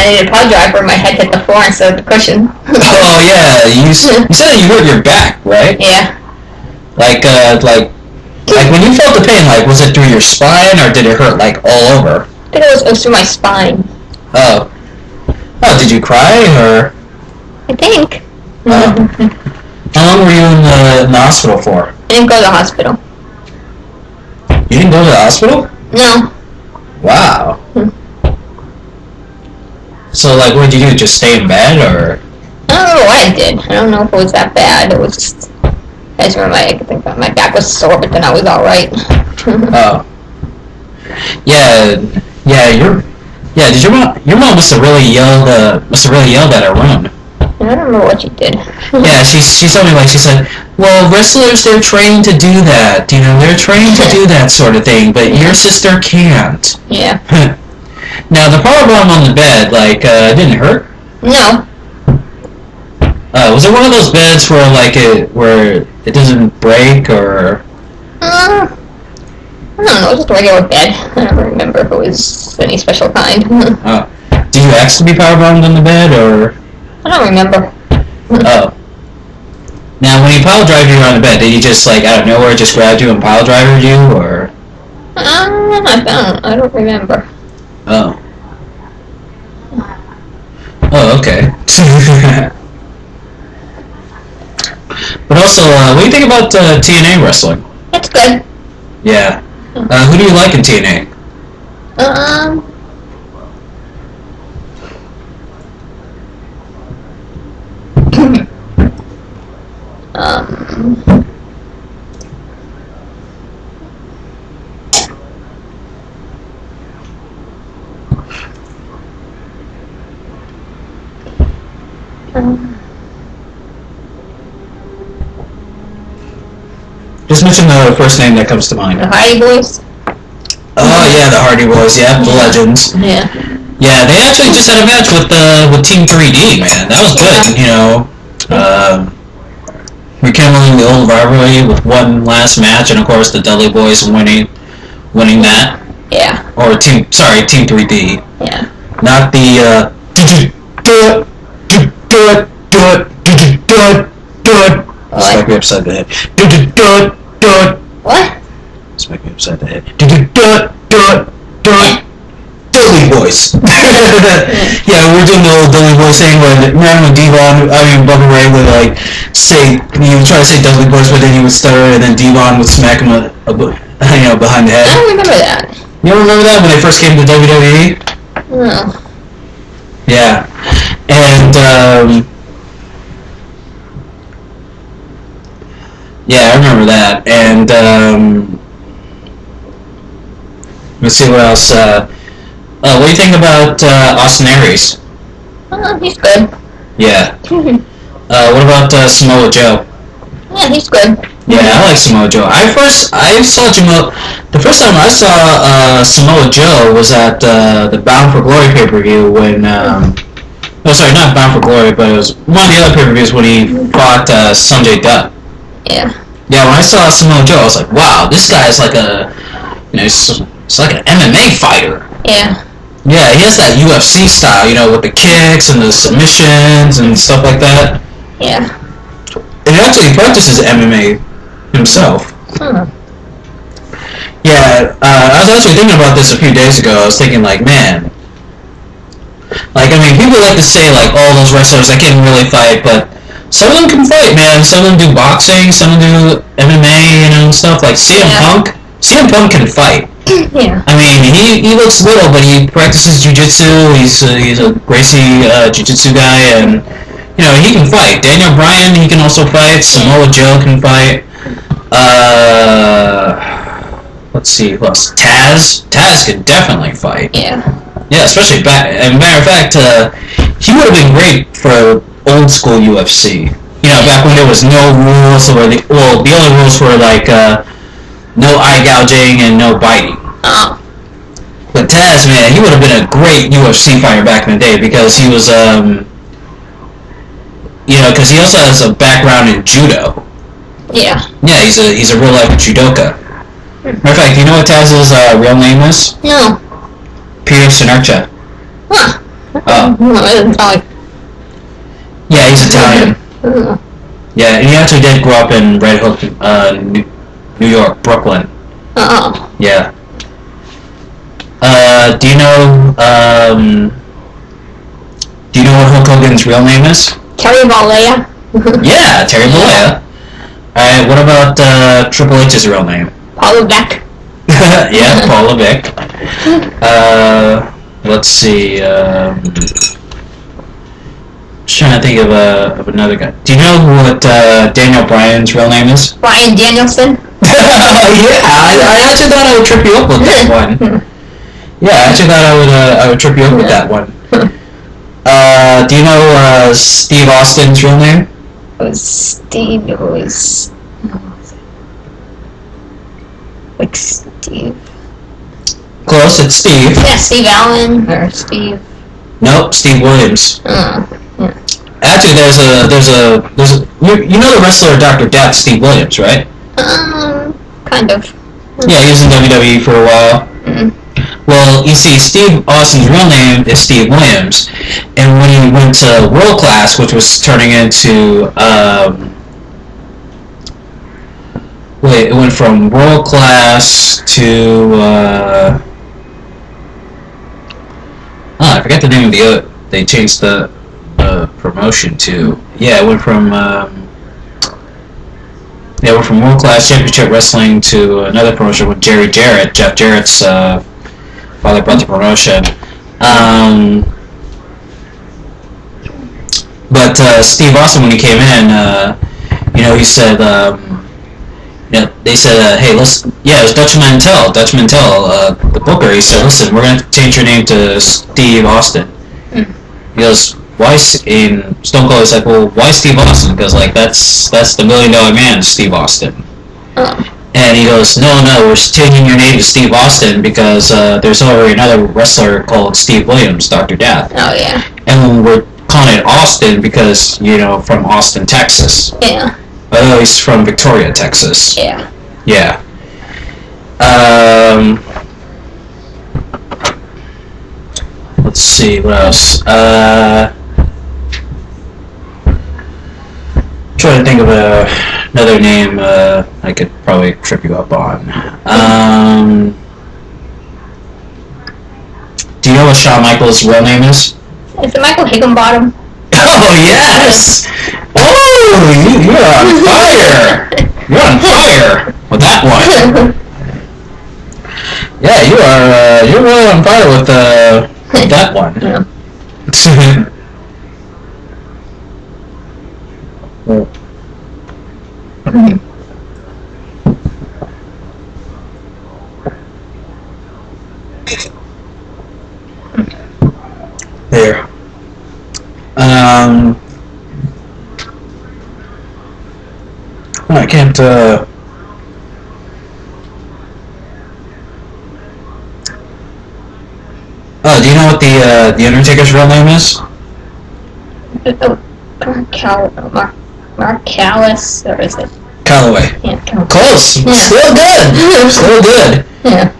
needed a pile driver. My head hit the floor instead of the cushion. Oh yeah, you said you hurt your back, right? Yeah. Like when you felt the pain, was it through your spine or did it hurt all over? I think it was through my spine. Oh. Oh, did you cry or? I think. How long were you in the hospital for? I didn't go to the hospital. You didn't go to the hospital? No. Wow. So, what did you do? Just stay in bed, or? I don't know what I did. I don't know if it was that bad. It was just... I just remember my back was sore, but then I was all right. Oh. Yeah. Did your mom must have really yelled at her room. I don't remember what she did. Yeah, she told me she said, well, wrestlers, they're trained to do that. They're trained to do that sort of thing, but your sister can't. Yeah. Now, the power bomb on the bed, didn't hurt? No. Was it one of those beds where it doesn't break, or? I don't know, just a regular bed. I don't remember if it was any special kind. Oh. Do you ask to be power bombed on the bed, or? I don't remember. Oh. Now, when he pile drive you around the bed, did he just, like, out of nowhere just grab you and pile drive you, or? I don't remember. Oh. Oh, okay. But also, what do you think about TNA wrestling? It's good. Yeah. Who do you like in TNA? Just mention the first name that comes to mind. The Hardy Boys? Oh yeah, the Hardy Boys, yeah, the Legends. Yeah. Yeah, they actually just had a match with Team 3D, man. That was good, you know. Rekindling the old rivalry with one last match, and of course the Dudley Boys winning that. Yeah. Or Team 3D. Yeah. Not the smack me upside the head. What? Smack me upside the head. Dudley Boys. Yeah, we're doing the old Dudley Boys thing when Bubba Ray would like say, he would try to say Dudley Boys, but then he would stutter, and then Devon would smack him behind the head. I don't remember that. You don't remember that when they first came to WWE? No. Yeah. And yeah, I remember that. And let's see what else. What do you think about Austin Aries? He's good. Yeah. What about Samoa Joe? Yeah, he's good. Yeah, I like Samoa Joe. I saw the first time I saw Samoa Joe was at the Bound for Glory pay-per-view when sorry, not Bound for Glory, but it was one of the other pay-per-views when he fought Sanjay Dutt. Yeah. Yeah, when I saw Samoa Joe, I was like, wow, this guy's like it's like an MMA fighter. Yeah. Yeah, he has that UFC style, with the kicks and the submissions and stuff like that. Yeah. And he actually practices MMA himself. Yeah, I was actually thinking about this a few days ago. I was thinking, like, man, people like to say, like, all those wrestlers that can't really fight, but some of them can fight, man. Some of them do boxing, some of them do MMA, stuff. Like CM Punk. CM Punk can fight. Yeah. He looks little, but he practices jiu-jitsu. He's a Gracie jiu-jitsu guy, and he can fight. Daniel Bryan, he can also fight. Samoa Joe can fight. Let's see, who else? Taz can definitely fight. Yeah. Yeah, especially as a matter of fact, he would have been great for old school UFC. Back when there was no rules, or the only rules were like no eye gouging and no biting. Oh. But Taz, man, he would have been a great UFC fighter back in the day because he was, because he also has a background in judo. Yeah. Yeah, he's a real life judoka. Matter of fact, do you know what Taz's real name is? No. Peter Sinercha. Huh. Oh. No, it doesn't sound like... Yeah, he's Italian. Yeah, and he actually did grow up in Red Hook, New York, Brooklyn. Oh. Yeah. Do you know what Hulk Hogan's real name is? Terry Bollea? Yeah, Terry Bollea. Alright, what about Triple H's real name? Paul Levesque. Yeah, Paul Levesque. Let's see. Just trying to think of another guy. Do you know what Daniel Bryan's real name is? Bryan Danielson. Yeah, I actually thought I would trip you up with that one. Yeah, I actually thought I would trip you up with that one. Do you know Steve Austin's real name? It was Steve. It was like Steve. Close, it's Steve. Yeah, Steve Allen or Steve. Nope, Steve Williams. Yeah. Actually, there's a you know the wrestler Dr. Death, Steve Williams, right? Kind of. Yeah, he was in WWE for a while. Mm-hmm. Well, you see, Steve Austin's real name is Steve Williams, and when he went to World Class, which was turning into, it went from World Class to, I forgot the name of the other. They changed the promotion to. Yeah, it went from. They went from World Class Championship Wrestling to another promotion with Jerry Jarrett. Jeff Jarrett's father brought the promotion. But Steve Austin, when he came in, he said, they said, hey, listen, it was Dutch Mantel, the booker. He said, listen, we're going to change your name to Steve Austin. He goes, why? And Stone Cold is like, well, why Steve Austin? Because that's the $1 Million Man, Steve Austin. And he goes, no, we're changing your name to Steve Austin because there's already another wrestler called Steve Williams, Dr. Death. Oh, yeah. And we're calling it Austin because, from Austin, Texas. Yeah. Oh, he's from Victoria, Texas. Yeah. Yeah. Let's see, what else? Trying to think of another name I could probably trip you up on. Do you know what Shawn Michaels' real name is? Is it Michael Higginbottom? Oh, yes! Oh, you're on fire! You're on fire with that one. Yeah, you're really on fire with that one. Yeah. There. I can't, Oh, do you know what the Undertaker's real name is? Mark Callis, or is it? Calloway. Yeah, Calloway. Close. Yeah. Still good. Still good. Yeah.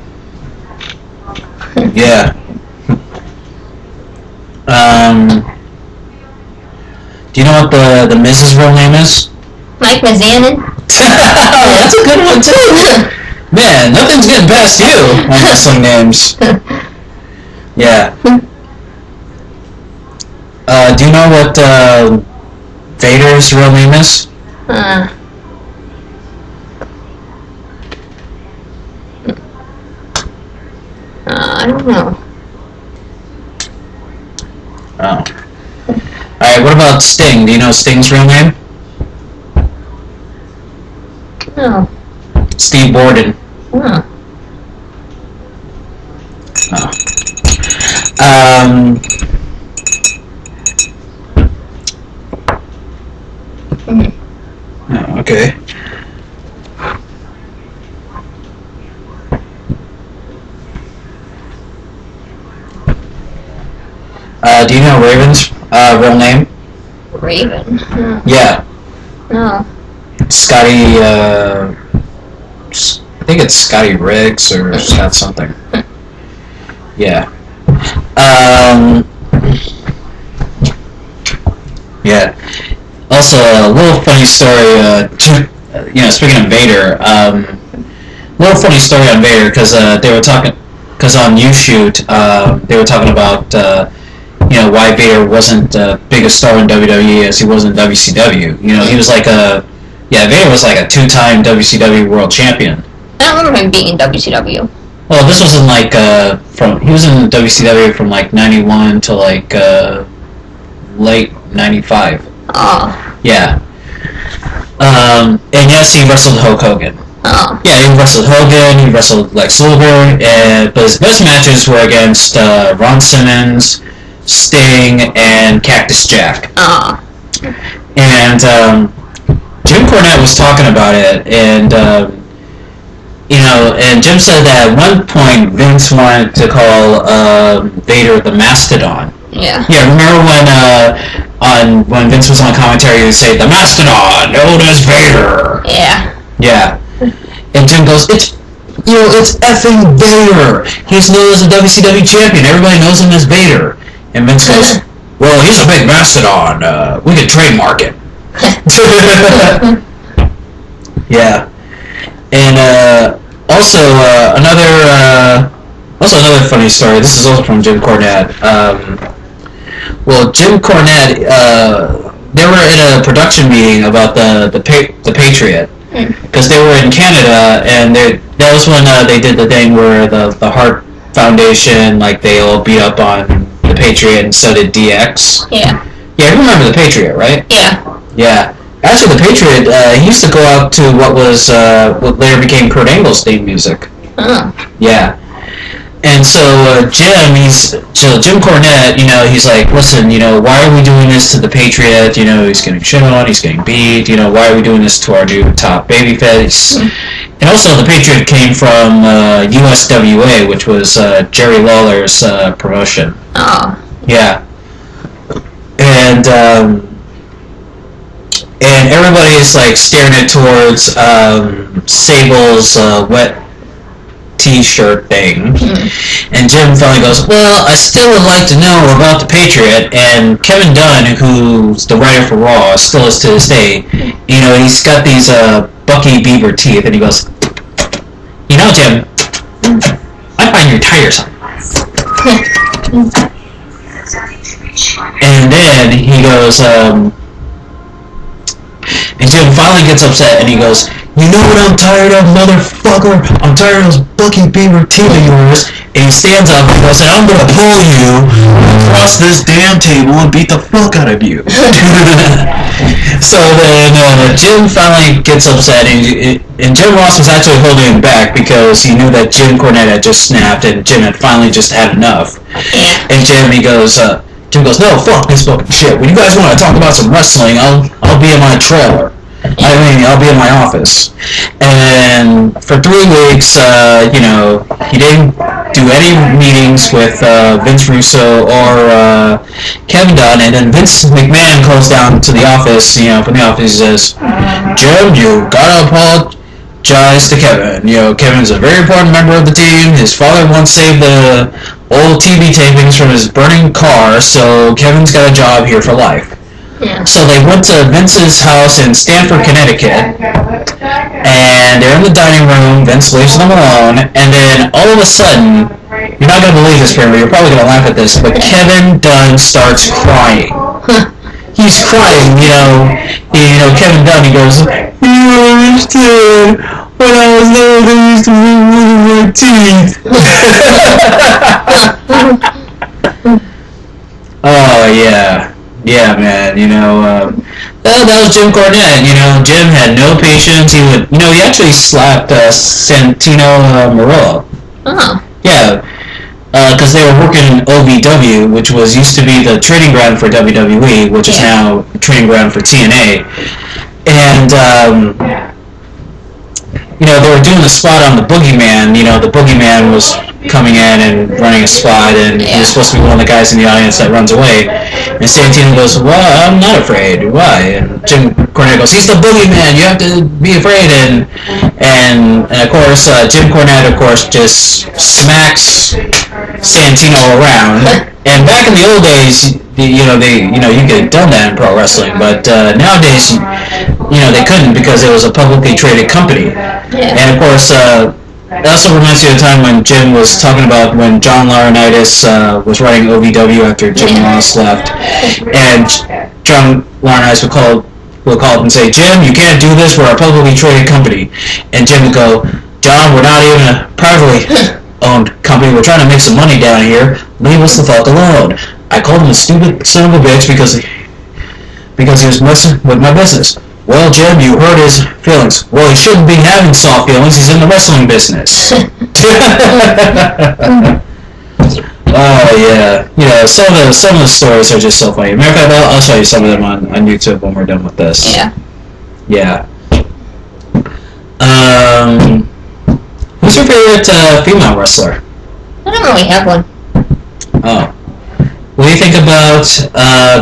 Yeah. Do you know what the Miz's real name is? Mike Mizanin. That's a good one too. Man, nothing's getting past you on wrestling names. Yeah. Do you know what Vader's real name is? I don't know. Oh. Alright, what about Sting? Do you know Sting's real name? No. Steve Borden. Oh. Oh. Oh, okay. Do you know Raven's real name? Raven. No. Yeah. No. Scotty, I think it's Scotty Riggs or Scott something. Yeah. Yeah. Also, a little funny story, speaking of Vader, little funny story on Vader, because they were talking, because on YouShoot, they were talking about, why Vader wasn't the biggest star in WWE as he was in WCW. He was like Vader was like a 2-time WCW World Champion. I don't remember him being in WCW. Well, this wasn't like, he was in WCW from like 91 to like, late 95. Oh. Yeah. And yes, he wrestled Hulk Hogan. Oh. Yeah, he wrestled Hogan, he wrestled Lex Luger, but his best matches were against Ron Simmons, Sting, and Cactus Jack. Oh. And Jim Cornette was talking about it, and and Jim said that at one point Vince wanted to call Vader the Mastodon. Yeah. Yeah, remember when Vince was on commentary, he would say, "The Mastodon, known as Vader." Yeah. Yeah. And Jim goes, it's effing Vader. He's known as a WCW champion. Everybody knows him as Vader. And Vince goes, well, he's a big mastodon. We could trademark it. Yeah. And also another funny story. This is also from Jim Cornette. Well, Jim Cornette, they were in a production meeting about the Patriot, because they were in Canada, and that was when they did the thing where the Hart Foundation, like, they all beat up on the Patriot, and so did DX. Yeah. Yeah, you remember the Patriot, right? Yeah. Yeah. Actually, the Patriot, he used to go out to what later became Kurt Angle's theme music. Oh. Yeah. And so Jim Cornette, he's like, listen, why are we doing this to the Patriot? He's getting shit on, he's getting beat. Why are we doing this to our new top babyface? And also, the Patriot came from USWA, which was Jerry Lawler's promotion. Oh. Yeah. And everybody is like staring it towards Sable's wet T-shirt thing, and Jim finally goes, well, I still would like to know about the Patriot. And Kevin Dunn, who's the writer for Raw, still is to this day, he's got these Bucky Beaver teeth, and he goes, Jim, I find your tires. And then he goes, and Jim finally gets upset, and he goes, you know what I'm tired of, motherfucker? I'm tired of those Bucky Beaver teeth of yours. And he stands up and goes, I'm gonna pull you across this damn table and beat the fuck out of you. So then Jim finally gets upset, and Jim Ross was actually holding him back because he knew that Jim Cornette had just snapped, and Jim had finally just had enough. And Jim goes, no, fuck this fucking shit. When you guys want to talk about some wrestling, I'll be in my trailer. I'll be in my office. And for 3 weeks, he didn't do any meetings with Vince Russo or Kevin Dunn. And then Vince McMahon calls down to the office, from the office, he says, Jim, you gotta apologize to Kevin. Kevin's a very important member of the team. His father once saved the old TV tapings from his burning car, so Kevin's got a job here for life. Yeah. So they went to Vince's house in Stamford, Connecticut, and they're in the dining room. Vince leaves them alone, and then all of a sudden, you're not going to believe this, Prema, you're probably going to laugh at this, but Kevin Dunn starts crying. He's crying, Kevin Dunn, he goes, you understand, when I was little, they used to remove my teeth. Oh, yeah. Yeah, man, that was Jim Cornette. Jim had no patience. He would, he actually slapped Santino Marella. Oh. Yeah, because they were working in OVW, which used to be the training ground for WWE, which is now the training ground for TNA. And, they were doing a spot on the Boogeyman. The Boogeyman was coming in and running a spot, and he was supposed to be one of the guys in the audience that runs away. And Santino goes, well, I'm not afraid. Why? And Jim Cornette goes, he's the Boogeyman. You have to be afraid. And of course, Jim Cornette, of course, just smacks Santino around. And back in the old days, you could have done that in pro wrestling, but nowadays, they couldn't because it was a publicly traded company. Yeah. And of course, it also reminds me of the time when Jim was talking about when John Laurinaitis was running OVW after Jim Ross left, and John Laurinaitis would call up and say, Jim, you can't do this, we're a publicly traded company. And Jim would go, John, we're not even a privately owned company, we're trying to make some money down here, leave us the fuck alone. I called him a stupid son of a bitch because he was messing with my business. Well, Jim, you hurt his feelings. Well, he shouldn't be having soft feelings. He's in the wrestling business. Oh, yeah. Some of the stories are just so funny. Matter of fact, I'll show you some of them on YouTube when we're done with this. Yeah. Yeah. Who's your favorite female wrestler? I don't really have one. Oh. What do you think about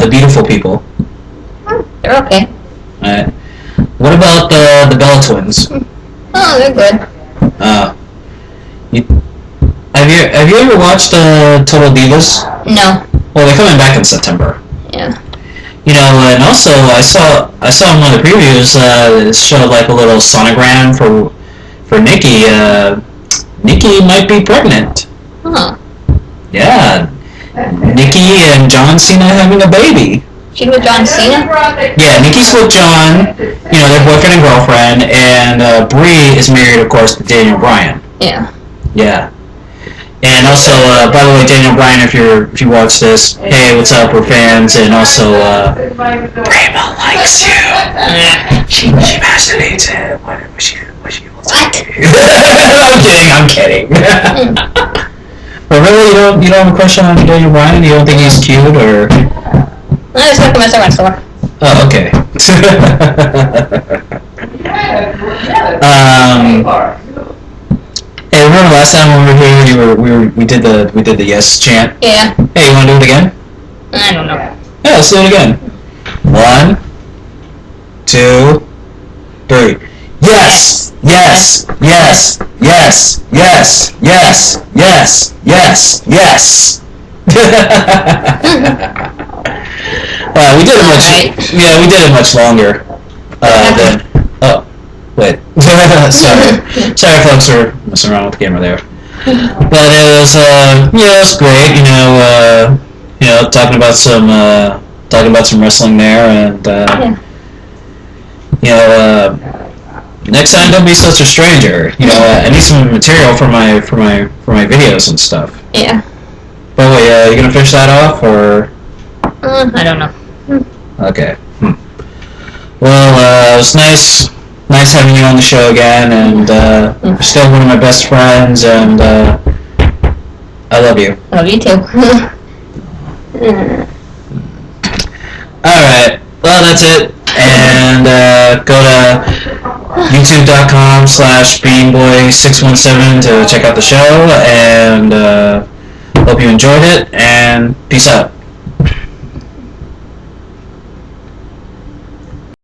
the Beautiful People? They're okay. Alright. What about the Bella Twins? Oh, they're good. Have you ever watched Total Divas? No. Well, they're coming back in September. Yeah. You know, and also I saw in one of the previews it showed like a little sonogram for Nikki. Nikki might be pregnant. Huh. Yeah. Nikki and John Cena having a baby. She's with John Cena? Yeah, Nikki's with John. You know, their boyfriend and girlfriend, and Brie is married, of course, to Daniel Bryan. Yeah. Yeah. And also, by the way, Daniel Bryan, if you watch this, hey, what's up? We're fans, and also, Prema likes you. She masturbates him. What she I'm kidding. But really, you don't have a crush on Daniel Bryan? You don't think he's cute, or? I just look at my second store. Oh, okay. Hey, remember last time when we were here? We did the yes chant. Yeah. Hey, you want to do it again? I don't know. Yeah, let's do it again. 1, 2, 3. Yes! Yes! Yes! Yes! Yes! Yes! Yes! Yes! Yes! We did it much. Right. Yeah, we did it much longer than. Oh, wait. Sorry, folks, are messing around with the camera there. But it was, it was great. Talking about some wrestling there, and next time don't be such a stranger. I need some material for my videos and stuff. Yeah. But wait, you gonna finish that off, or? I don't know. Okay. Well, it was nice having you on the show again, and you're still one of my best friends, and I love you. I love you too. Alright, well, that's it. And go to youtube.com/beanboy617 to check out the show, and hope you enjoyed it, and peace out.